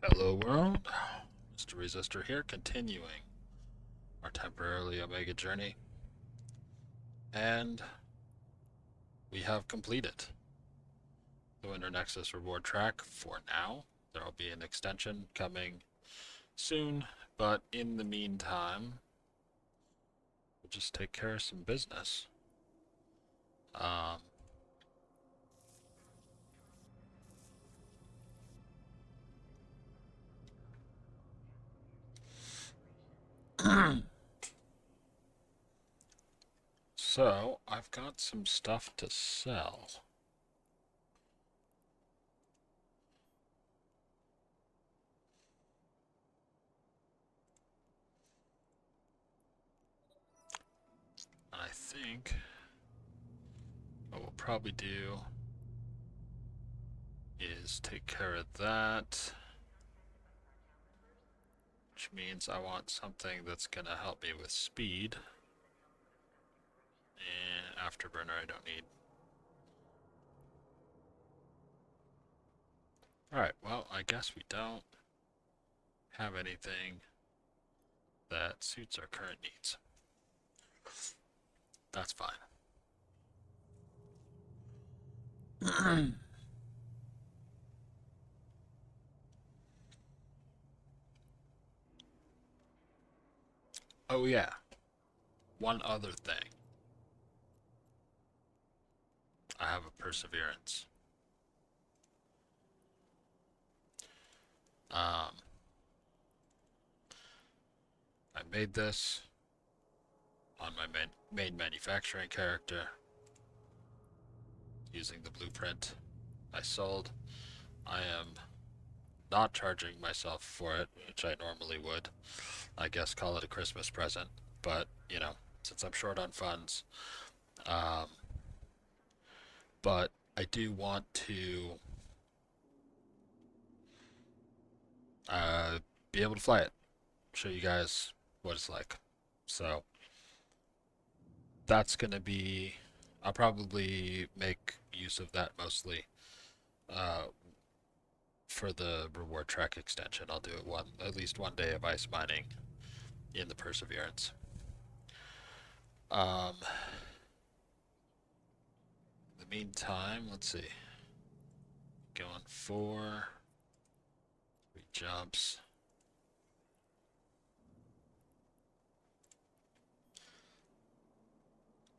Hello world, Mr. Resistor here, continuing our temporarily Omega journey, and we have completed the Winter Nexus reward track for now. There will be an extension coming soon, but in the meantime, we'll just take care of some business. Um, so, I've got some stuff to sell. I think what we'll probably do is take care of that, which means I want something that's going to help me with speed. And afterburner I don't need. Alright, well, I guess we don't have anything that suits our current needs. That's fine. Oh yeah, one other thing. I have a perseverance. Um, I made this on my main manufacturing character using the blueprint I sold. I am not charging myself for it, which I normally would. I guess call it a Christmas present, but you know, since I'm short on funds, um, but I do want to uh, be able to fly it, show you guys what it's like. So that's gonna be. I'll probably make use of that mostly uh, for the reward track extension. I'll do it at least one day of ice mining in the Perseverance. In the meantime, let's see. Going 3 jumps.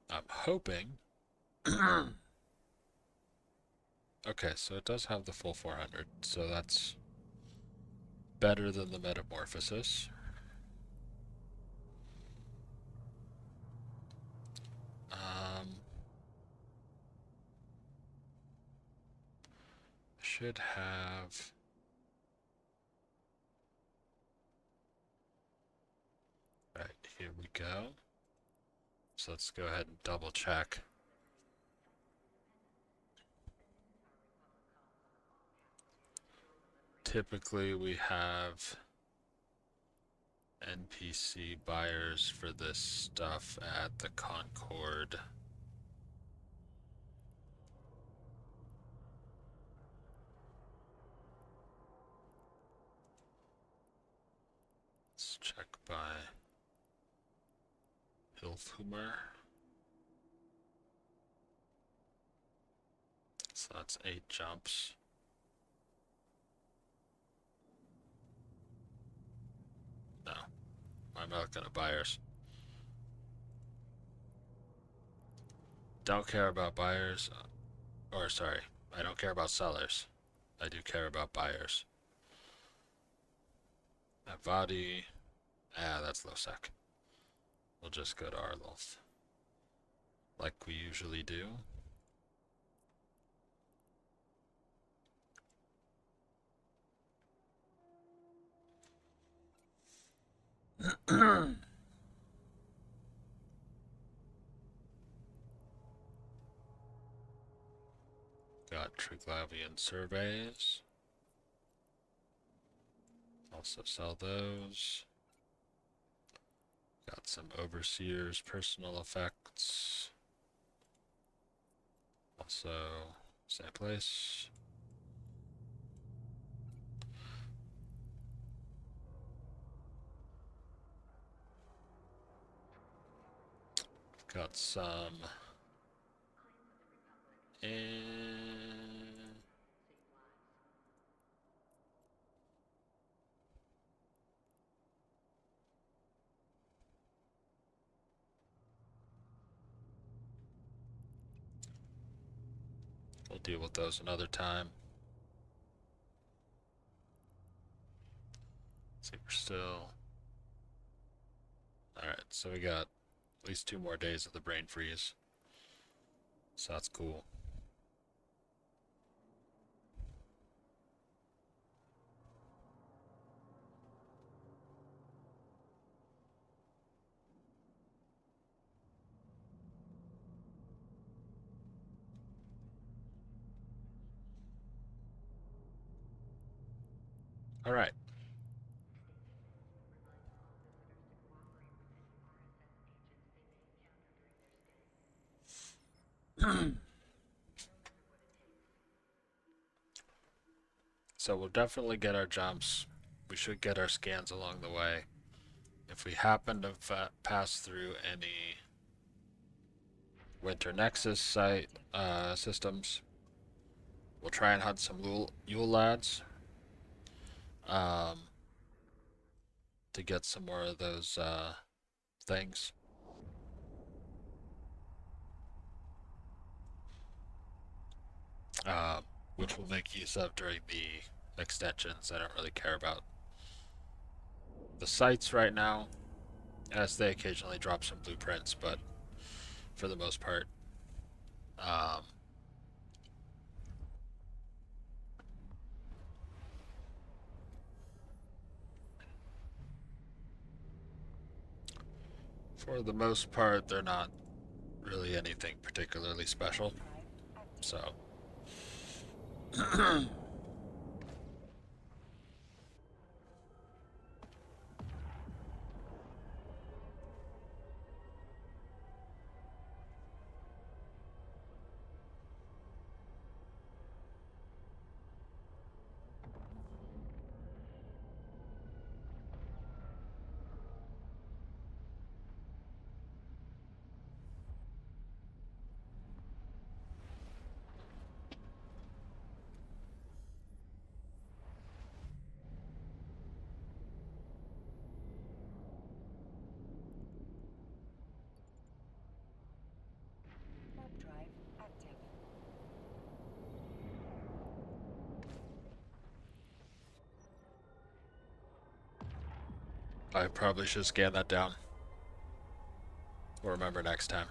I'm hoping. Okay, so it does have the full 400, so that's better than the Metamorphosis. Um, should have. Right, here we go. So let's go ahead and double check. Typically, we have NPC buyers for this stuff at the Concord. Let's check by Hilfhumer. So that's 8 jumps. No, I'm not gonna buyers. Don't care about buyers, or sorry, I don't care about sellers. I do care about buyers. Avadi, that's low sec. We'll just go to Arlolf, like we usually do. Got Triglavian surveys. Also sell those. Got some Overseer's personal effects. Also, same place. Got some. And we'll deal with those another time. Let's see, we're still. Alright, so we got at least 2 more days of the brain freeze. So that's cool. Alright. So we'll definitely get our jumps. We should get our scans along the way. If we happen to pass through any Winter Nexus site systems, we'll try and hunt some Yule lads to get some more of those things. Which we'll make use of during the extensions. I don't really care about the sites right now, as they occasionally drop some blueprints, but for the most part, they're not really anything particularly special. So. I probably should scan that down. We'll remember next time.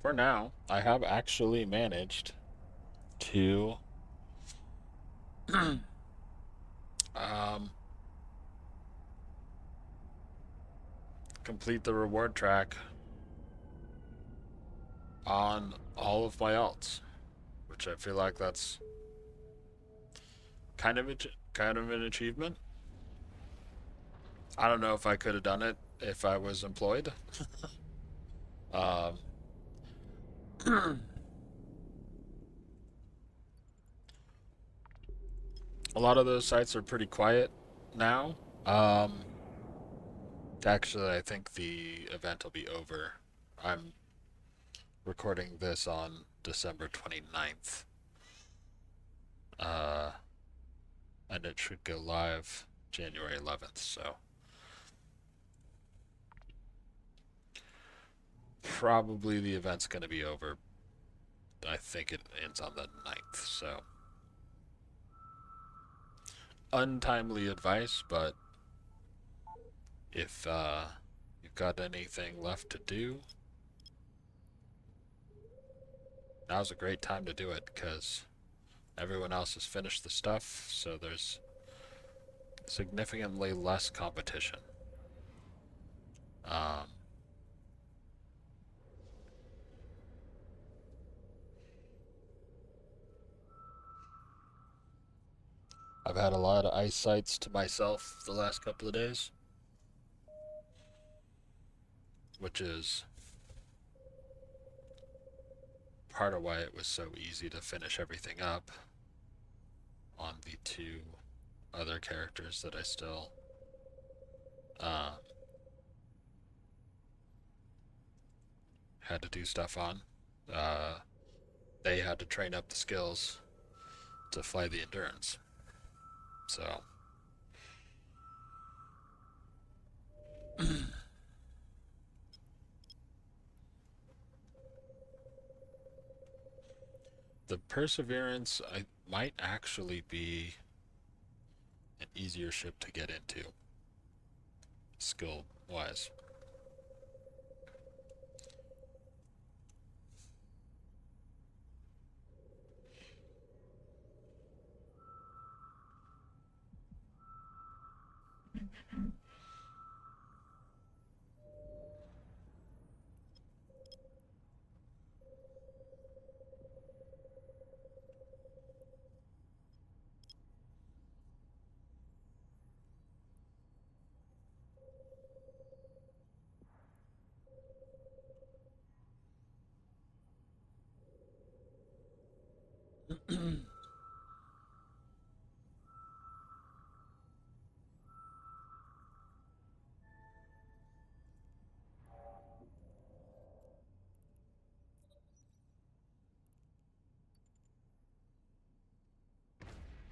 For now, I have actually managed to complete the reward track on all of my alts, which I feel like that's kind of an achievement. I don't know if I could have done it if I was employed. um, a lot of those sites are pretty quiet now. Actually, I think the event will be over. I'm recording this on December 29th. And it should go live January 11th, so probably the event's going to be over. I think it ends on the 9th, so untimely advice, but if you've got anything left to do, now's a great time to do it, because everyone else has finished the stuff, so there's significantly less competition. I've had a lot of ice sites to myself the last couple of days, which is part of why it was so easy to finish everything up on the two other characters that I still had to do stuff on. They had to train up the skills to fly the Endurance. So the Perseverance might actually be an easier ship to get into, skill wise.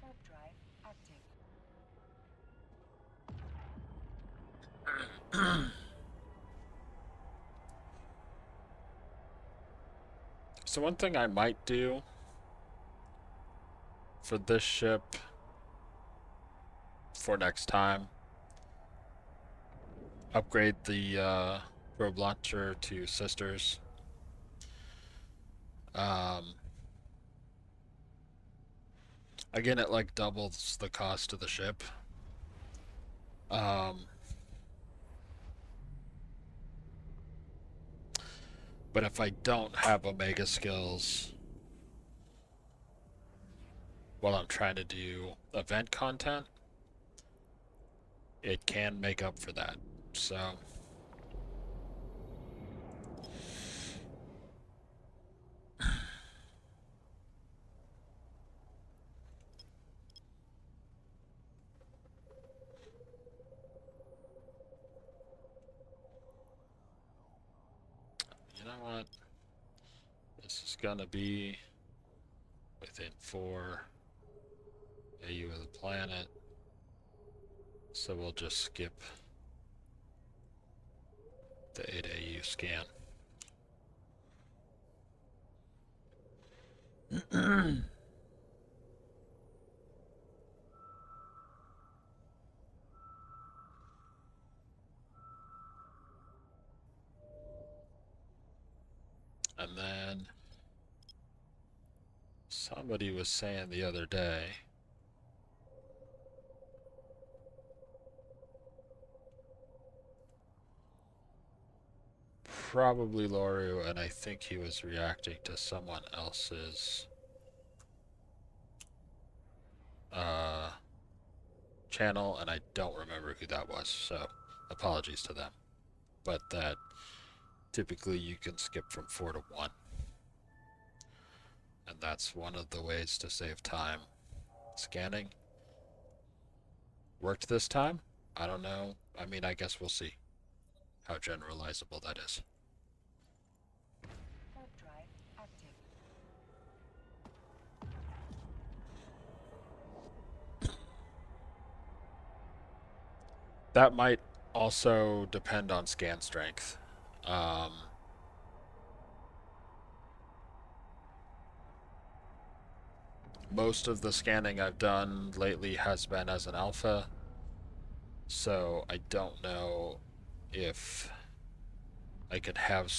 Warp drive active. So one thing I might do for this ship for next time, upgrade the probe launcher to Sisters. Again, it like doubles the cost of the ship. But if I don't have Omega skills while I'm trying to do event content, it can make up for that. So you know what? This is gonna be within 4 AU of the planet. So we'll just skip the 8 AU scan. And then somebody was saying the other day, probably Loru, and I think he was reacting to someone else's channel, and I don't remember who that was, so apologies to them. But that typically you can skip from 4 to 1. And that's one of the ways to save time. Scanning worked this time. I don't know. I mean, I guess we'll see how generalizable that is. Warp drive active. That might also depend on scan strength. Most of the scanning I've done lately has been as an alpha, so I don't know if I could have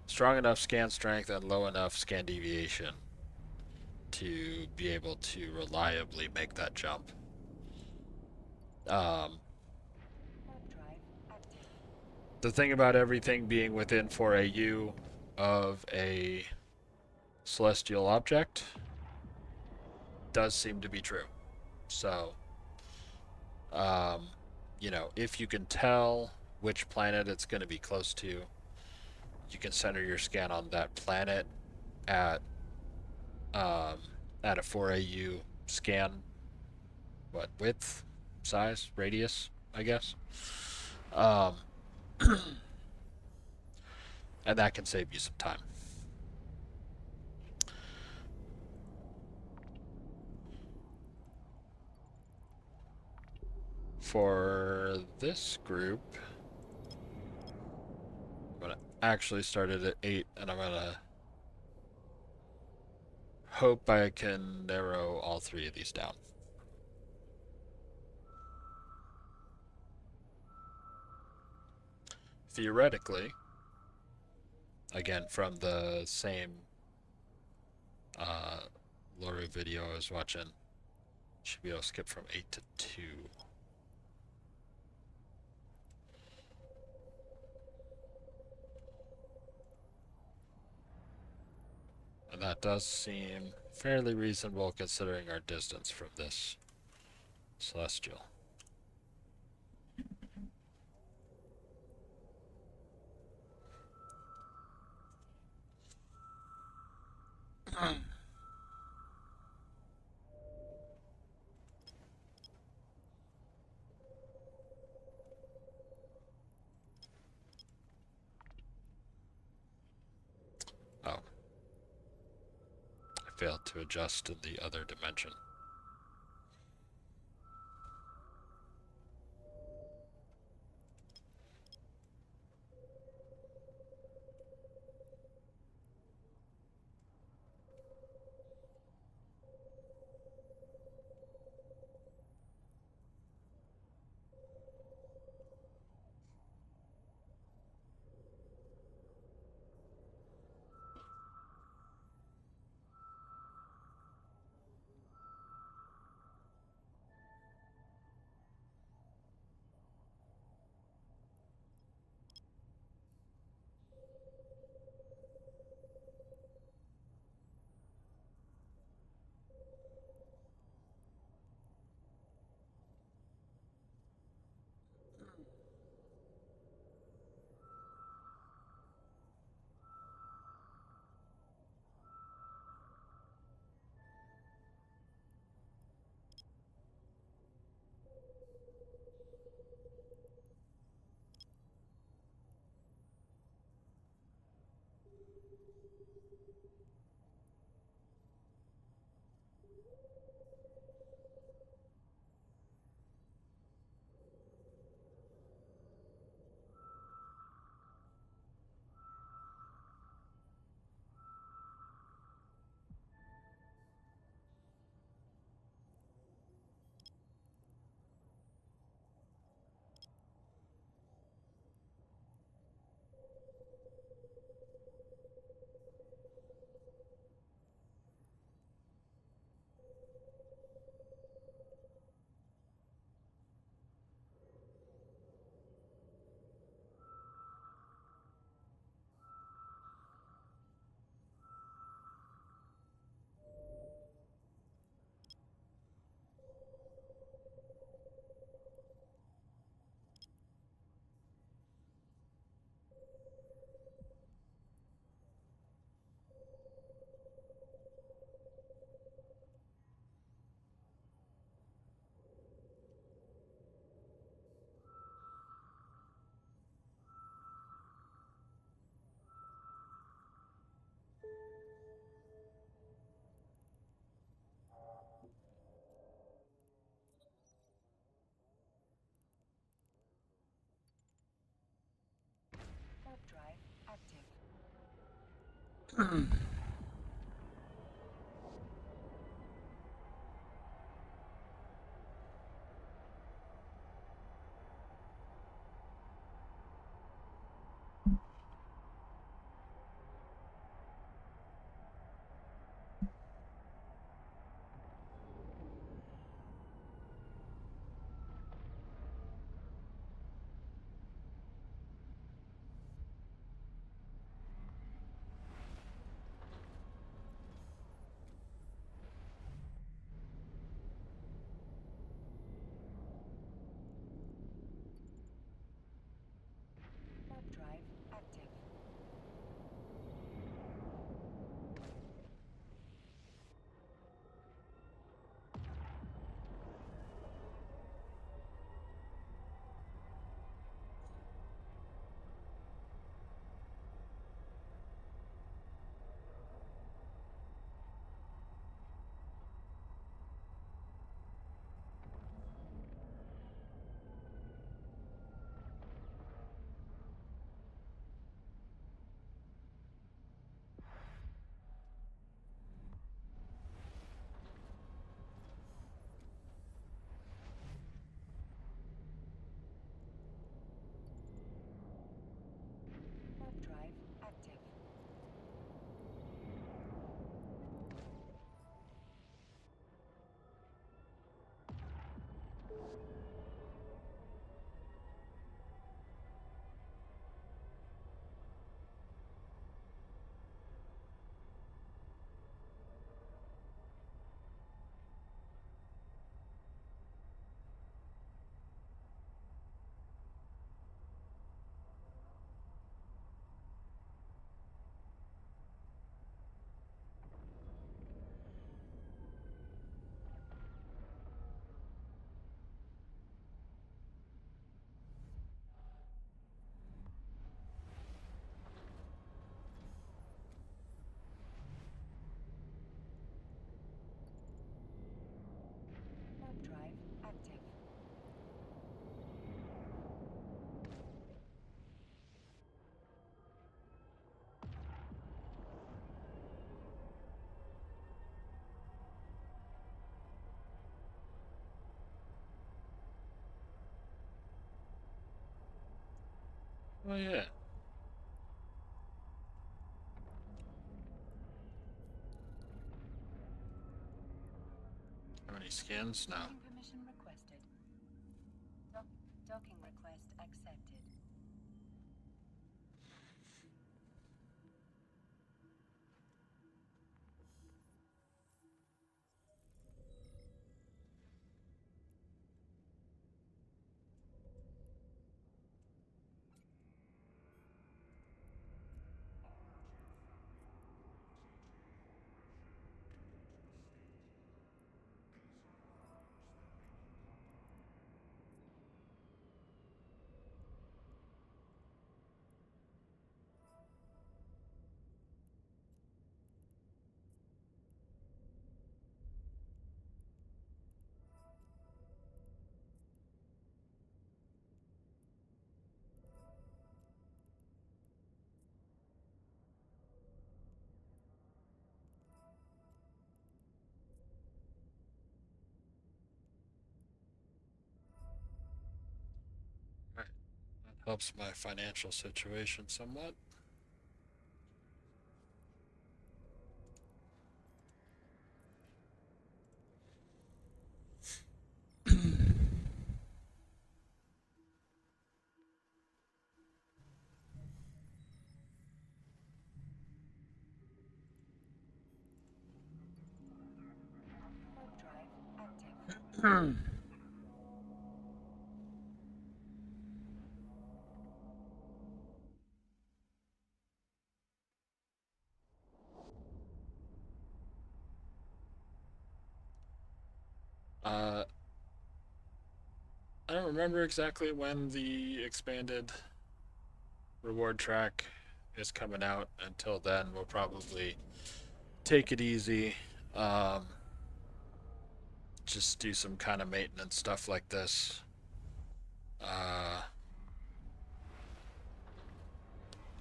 strong enough scan strength and low enough scan deviation to be able to reliably make that jump. Warp drive active. The thing about everything being within 4 AU of a celestial object does seem to be true. So, you know, if you can tell which planet it's going to be close to, you can center your scan on that planet at a 4AU scan, what, width, size, radius, I guess. Um, and that can save you some time. For this group, I'm going to actually start it at 8, and I'm going to hope I can narrow all 3 of these down. Theoretically, again, from the same Lori video I was watching, should be able to skip from 8 to 2. And that does seem fairly reasonable considering our distance from this celestial. Oh. I failed to adjust in the other dimension. Warp drive active. Oh yeah. How many skins? No. Docking permission requested. Docking request accepted. Right. That helps my financial situation somewhat. Warp drive active. uh, I don't remember exactly when the expanded reward track is coming out. Until then, we'll probably take it easy. Um, just do some kind of maintenance stuff like this. Uh,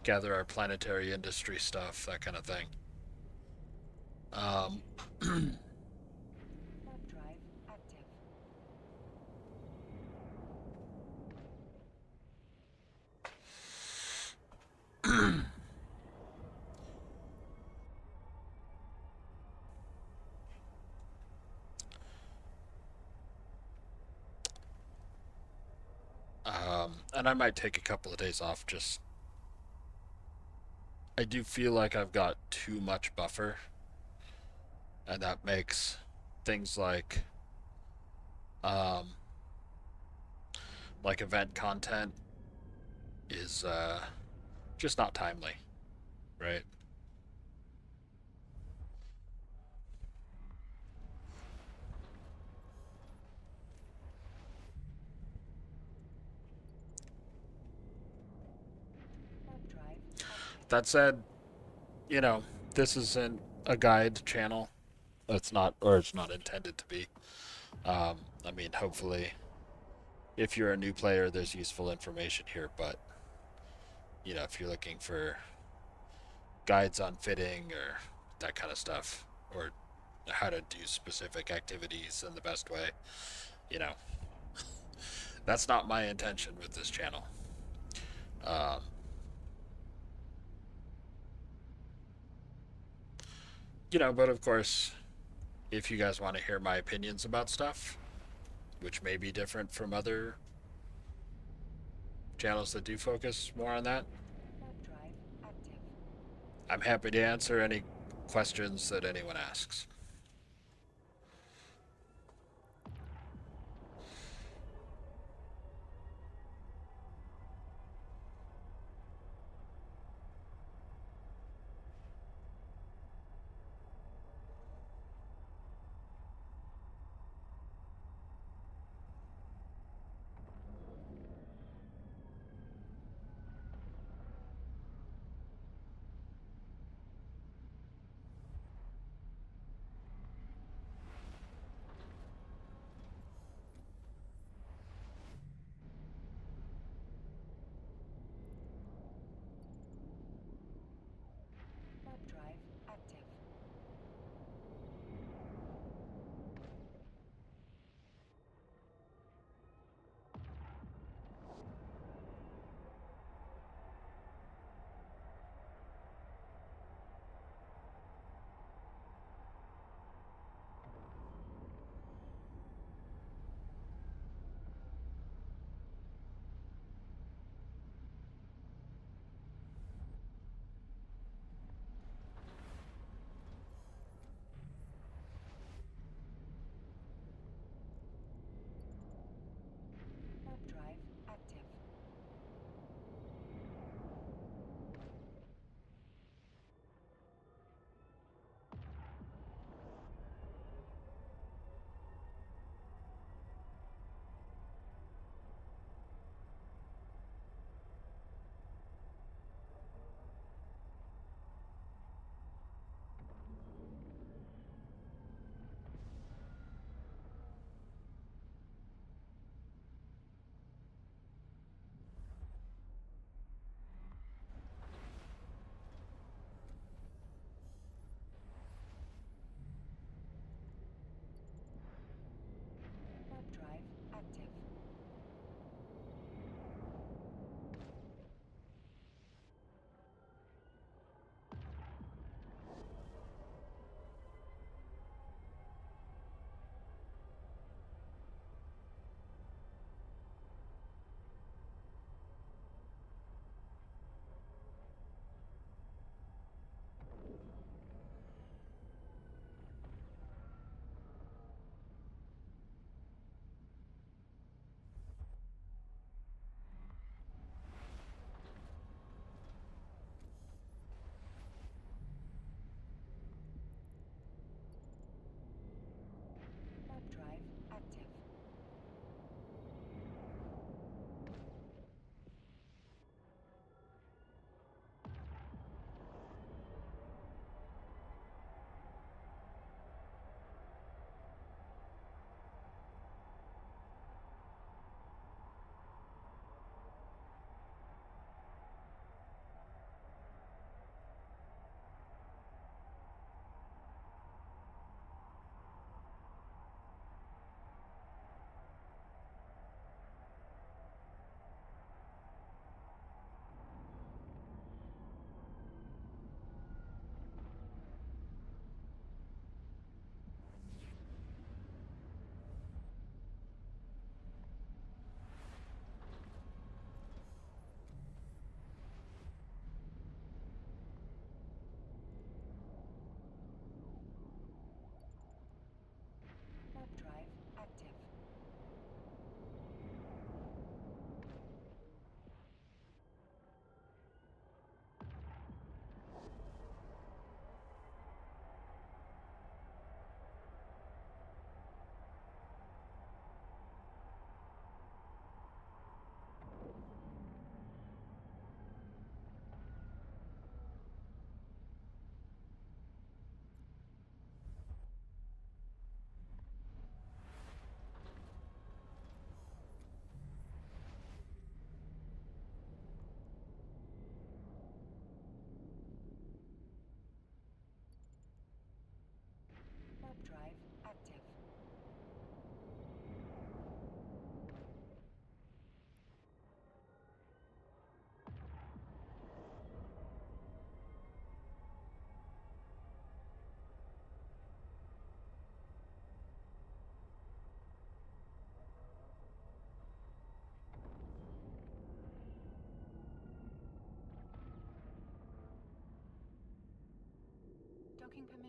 gather our planetary industry stuff, that kind of thing. Um, Warp drive active. and I might take a couple of days off. Just I do feel like I've got too much buffer, and that makes things um, like event content is just not timely, right? Warp drive active. That said, you know, this isn't a guide channel. It's not, or it's not intended to be. I mean, hopefully, if you're a new player, there's useful information here. But if you're looking for guides on fitting or that kind of stuff, or how to do specific activities in the best way, you know, that's not my intention with this channel. Um, but of course, if you guys want to hear my opinions about stuff, which may be different from other channels that do focus more on that, Warp drive active. I'm happy to answer any questions that anyone asks.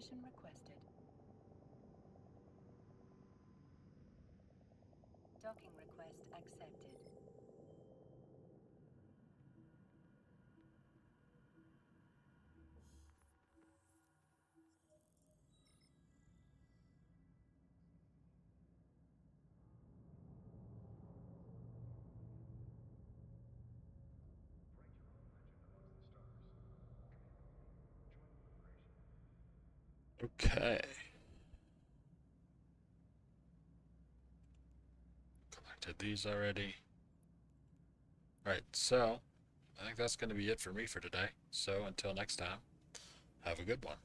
Transmission requested. Docking request accepted. Okay. Collected these already. Right, so I think that's going to be it for me for today. So until next time, have a good one.